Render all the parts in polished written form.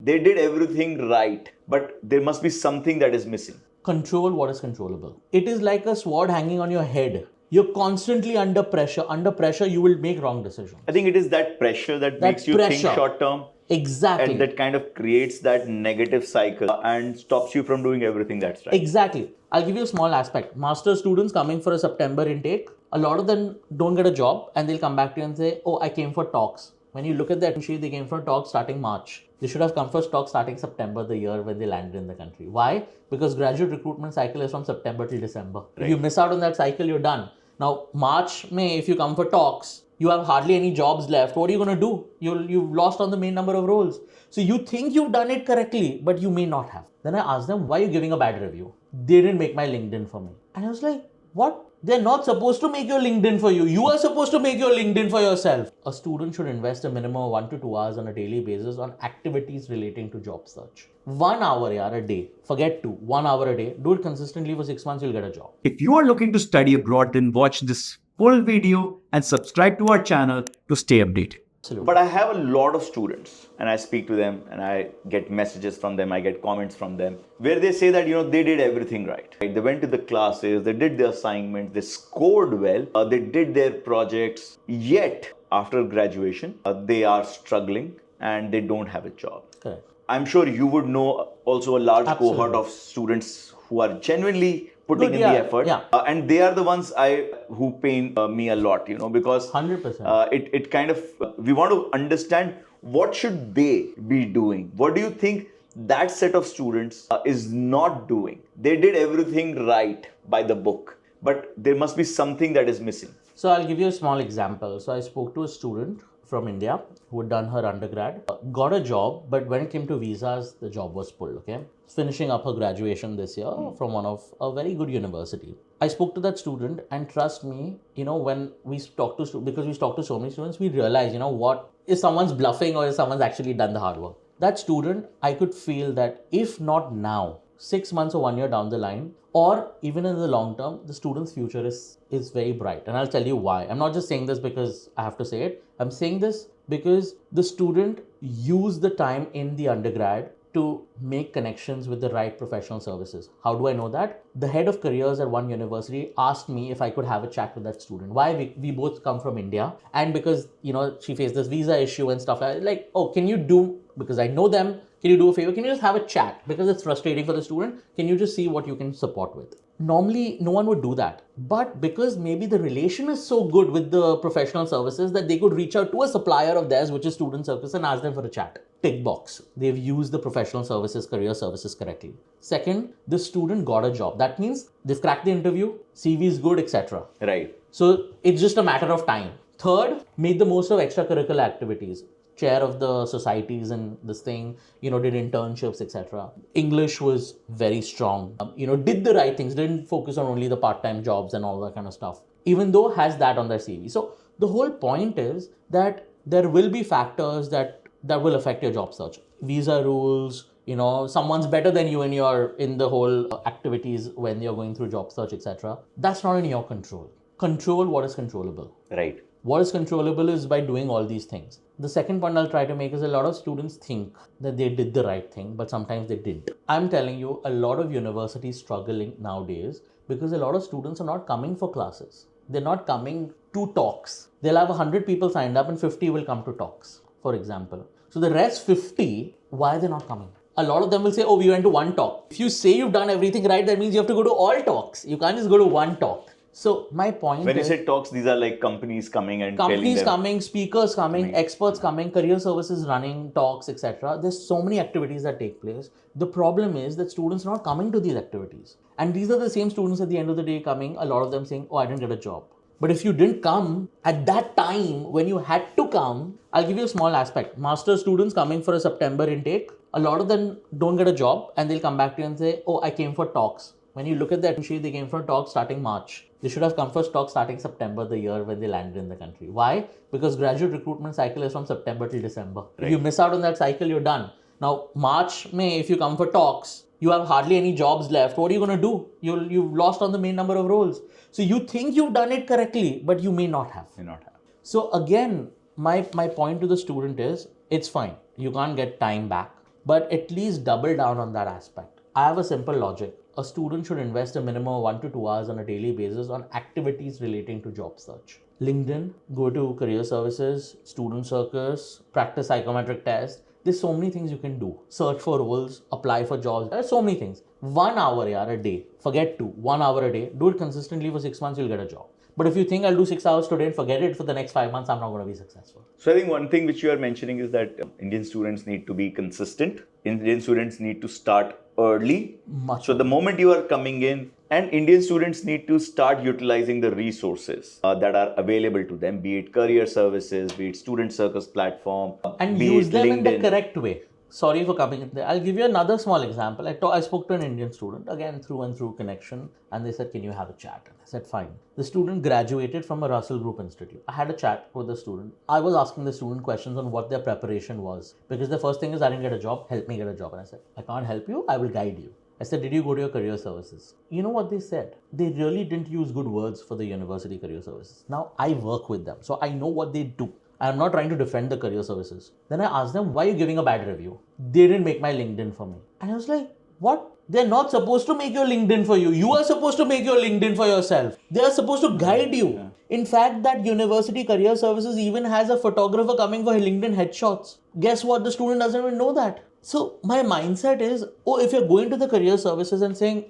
they did everything right, but there must be something that is missing. Control what is controllable. It is like a sword hanging on your head. You're constantly under pressure. Under pressure, you will make wrong decisions. I think it is that pressure that makes you think short term. Exactly. And that kind of creates that negative cycle and stops you from doing everything that's right. Exactly. I'll give you a small aspect. Master students coming for a September intake, a lot of them don't get a job and they'll come back to you and say, oh, I came for talks. When you look at that sheet, they came for talks starting March. They should have come for talks starting September, the year when they landed in the country. Why? Because graduate recruitment cycle is from September till December. Right. If you miss out on that cycle, you're done. Now, March, May, if you come for talks, you have hardly any jobs left. What are you going to do? You've lost on the main number of roles. So you think you've done it correctly, but you may not have. Then I asked them, why are you giving a bad review? They didn't make my LinkedIn for me. And I was like, what? They're not supposed to make your LinkedIn for you. You are supposed to make your LinkedIn for yourself. A student should invest a minimum of 1 to 2 hours on a daily basis on activities relating to job search. 1 hour a day. Forget 2. 1 hour a day. Do it consistently for 6 months, you'll get a job. If you are looking to study abroad, then watch this full video and subscribe to our channel to stay updated. Absolutely. But I have a lot of students and I speak to them and I get messages from them, I get comments from them where they say that, they did everything right. They went to the classes, they did their assignments, they scored well, they did their projects, yet after graduation, they are struggling and they don't have a job. Correct. I'm sure you would know also a large cohort of students who are genuinely putting in the effort, and they are the ones who pain me a lot, because 100%. It kind of we want to understand what should they be doing. What do you think that set of students is not doing? They did everything right by the book, but there must be something that is missing. So I'll give you a small example. So I spoke to a student from India who had done her undergrad, got a job, but when it came to visas, the job was pulled, okay? Finishing up her graduation this year from one of a very good university. I spoke to that student and trust me, when we talk to, because we talk to so many students, we realize, what is someone's bluffing or is someone's actually done the hard work. That student, I could feel that if not now, 6 months or 1 year down the line, or even in the long term, the student's future is very bright. And I'll tell you why. I'm not just saying this because I have to say it. I'm saying this because the student used the time in the undergrad to make connections with the right professional services. How do I know that? The head of careers at one university asked me if I could have a chat with that student. Why? We both come from India. And because, she faced this visa issue and stuff like, oh, can you do, because I know them, can you do a favor? Can you just have a chat? Because it's frustrating for the student. Can you just see what you can support with? Normally, no one would do that. But because maybe the relation is so good with the professional services that they could reach out to a supplier of theirs, which is Student Service, and ask them for a chat. Tick box. They've used the professional services, career services correctly. Second, the student got a job. That means they've cracked the interview, CV is good, etc. Right. So it's just a matter of time. Third, made the most of extracurricular activities. Chair of the societies and this thing, did internships, etc. English was very strong, did the right things, didn't focus on only the part-time jobs and all that kind of stuff, even though has that on their CV. So the whole point is that there will be factors that will affect your job search. Visa rules, someone's better than you in the whole activities when you're going through job search, etc. That's not in your control. Control what is controllable. Right. What is controllable is by doing all these things. The second point I'll try to make is a lot of students think that they did the right thing, but sometimes they didn't. I'm telling you, a lot of universities struggling nowadays because a lot of students are not coming for classes. They're not coming to talks. They'll have 100 people signed up and 50 will come to talks, for example. So the rest 50, why are they not coming? A lot of them will say, oh, we went to one talk. If you say you've done everything right, that means you have to go to all talks. You can't just go to one talk. So my point when you say talks, these are like companies coming and companies coming, speakers coming, experts coming, career services running talks, etc. There's so many activities that take place. The problem is that students are not coming to these activities. And these are the same students at the end of the day coming, a lot of them saying, oh, I didn't get a job. But if you didn't come at that time when you had to come, I'll give you a small aspect. Master students coming for a September intake, a lot of them don't get a job and they'll come back to you and say, oh, I came for talks. When you look at that sheet, they came for talks starting March. They should have come for talks starting September, the year when they landed in the country. Why? Because graduate recruitment cycle is from September till December. Right. If you miss out on that cycle, you're done. Now, March, May, if you come for talks, you have hardly any jobs left. What are you going to do? You've lost on the main number of roles. So you think you've done it correctly, but you may not have. So again, my point to the student is, it's fine. You can't get time back. but at least double down on that aspect. I have a simple logic. A student should invest a minimum of 1 to 2 hours on a daily basis on activities relating to job search. LinkedIn, go to career services, student circus, practice psychometric tests. There's so many things you can do. Search for roles, apply for jobs. There's so many things. 1 hour a day. Forget 2. 1 hour a day. Do it consistently for 6 months, you'll get a job. But if you think I'll do 6 hours today and forget it for the next 5 months, I'm not going to be successful. So I think one thing which you are mentioning is that Indian students need to be consistent. Indian students need to start early. So the moment you are coming in, and Indian students need to start utilizing the resources that are available to them, be it career services, be it student circus platform, and be use it them LinkedIn. in the correct way. Sorry for coming in there. I'll give you another small example. I spoke to an Indian student, again through and through connection, and they said, can you have a chat? And I said, fine. The student graduated from a Russell Group Institute. I had a chat with the student. I was asking the student questions on what their preparation was, because the first thing is, I didn't get a job, help me get a job. And I said, I can't help you, I will guide you. I said, did you go to your career services? You know what they said? They really didn't use good words for the university career services. Now I work with them, so I know what they do. I'm not trying to defend the career services. Then I asked them, why are you giving a bad review? They didn't make my LinkedIn for me. And I was like, what? They're not supposed to make your LinkedIn for you. You are supposed to make your LinkedIn for yourself. They are supposed to guide you. In fact, that university career services even has a photographer coming for LinkedIn headshots. Guess what? The student doesn't even know that. So my mindset is, if you're going to the career services and saying,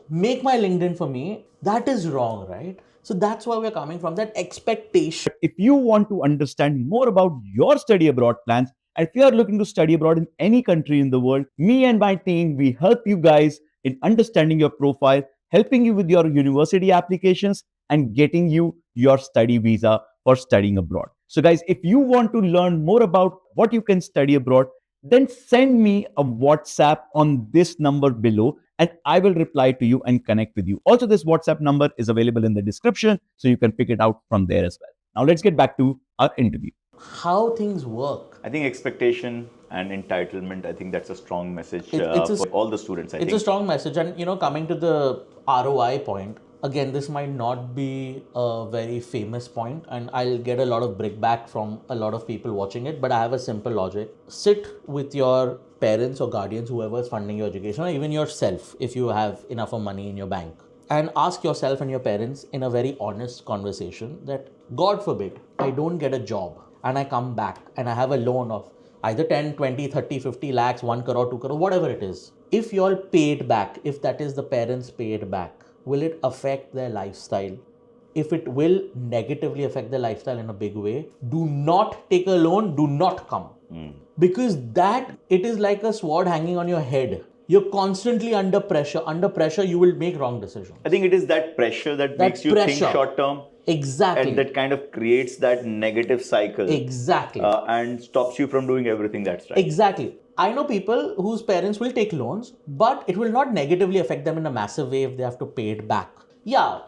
make my LinkedIn for me, that is wrong, right? So that's why we're coming from that expectation. If you want to understand more about your study abroad plans, and if you are looking to study abroad in any country in the world, me and my team, we help you guys in understanding your profile, helping you with your university applications, and getting you your study visa for studying abroad. So guys, if you want to learn more about what you can study abroad, then send me a WhatsApp on this number below and I will reply to you and connect with you. Also, this WhatsApp number is available in the description, so you can pick it out from there as well. Now, let's get back to our interview. How things work. I think expectation and entitlement, I think that's a strong message It's for all the students. It's a strong message. And, coming to the ROI point, again, this might not be a very famous point, and I'll get a lot of brickback from a lot of people watching it, but I have a simple logic. Sit with your parents or guardians, whoever is funding your education, or even yourself, if you have enough of money in your bank, and ask yourself and your parents in a very honest conversation that, God forbid, I don't get a job and I come back and I have a loan of either 10, 20, 30, 50 lakhs, 1 crore, 2 crore, whatever it is. If you all paid back, if that is the parents paid back, will it affect their lifestyle? If it will negatively affect their lifestyle in a big way, do not take a loan, do not come. Because that, it is like a sword hanging on your head. You're constantly under pressure. Under pressure, you will make wrong decisions. I think it is that pressure that makes you think short term. Exactly. And that kind of creates that negative cycle. Exactly. And stops you from doing everything that's right. Exactly. I know people whose parents will take loans, but it will not negatively affect them in a massive way if they have to pay it back. Yeah,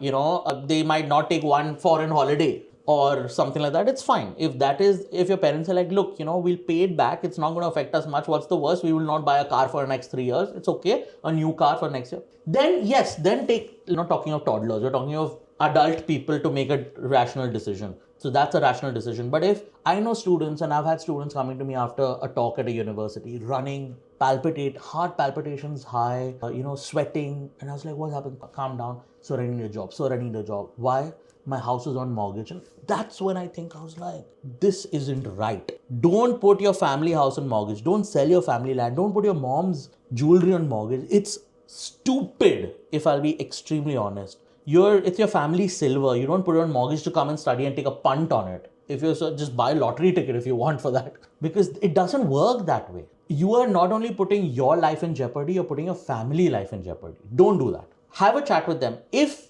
they might not take one foreign holiday or something like that. It's fine. If your parents are like, look, we'll pay it back. It's not going to affect us much. What's the worst? We will not buy a car for the next 3 years. It's okay. A new car for next year. Then yes, then take, not talking of toddlers. We're talking of adult people to make a rational decision. So that's a rational decision. But if I know students, and I've had students coming to me after a talk at a university, running, heart palpitations high, sweating. And I was like, what happened? Calm down. So I need a job. Why? My house is on mortgage. And that's when I was like, this isn't right. Don't put your family house on mortgage. Don't sell your family land. Don't put your mom's jewelry on mortgage. It's stupid, if I'll be extremely honest. It's your family silver. You don't put it on mortgage to come and study and take a punt on it. If you just buy a lottery ticket if you want for that, because it doesn't work that way. You are not only putting your life in jeopardy, you're putting your family life in jeopardy. Don't do that. Have a chat with them. If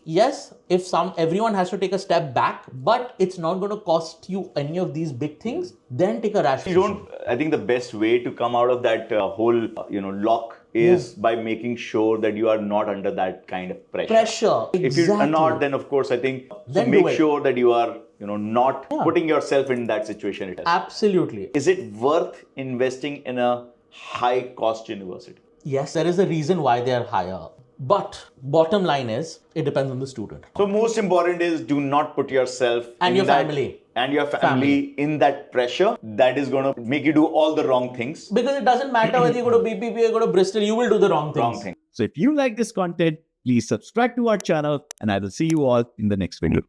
everyone has to take a step back, but it's not going to cost you any of these big things, then take a rash decision. I think the best way to come out of that whole, lock is by making sure that you are not under that kind of pressure. If you are not, then of course, I think make sure that you are, not putting yourself in that situation. Absolutely. Is it worth investing in a high cost university? Yes, there is a reason why they are higher. But bottom line is, it depends on the student. So most important is do not put yourself And in your that- family. and your family in that pressure that is going to make you do all the wrong things. Because it doesn't matter whether you go to BPP or go to Bristol, you will do the wrong things. Wrong thing. So if you like this content, please subscribe to our channel and I will see you all in the next video.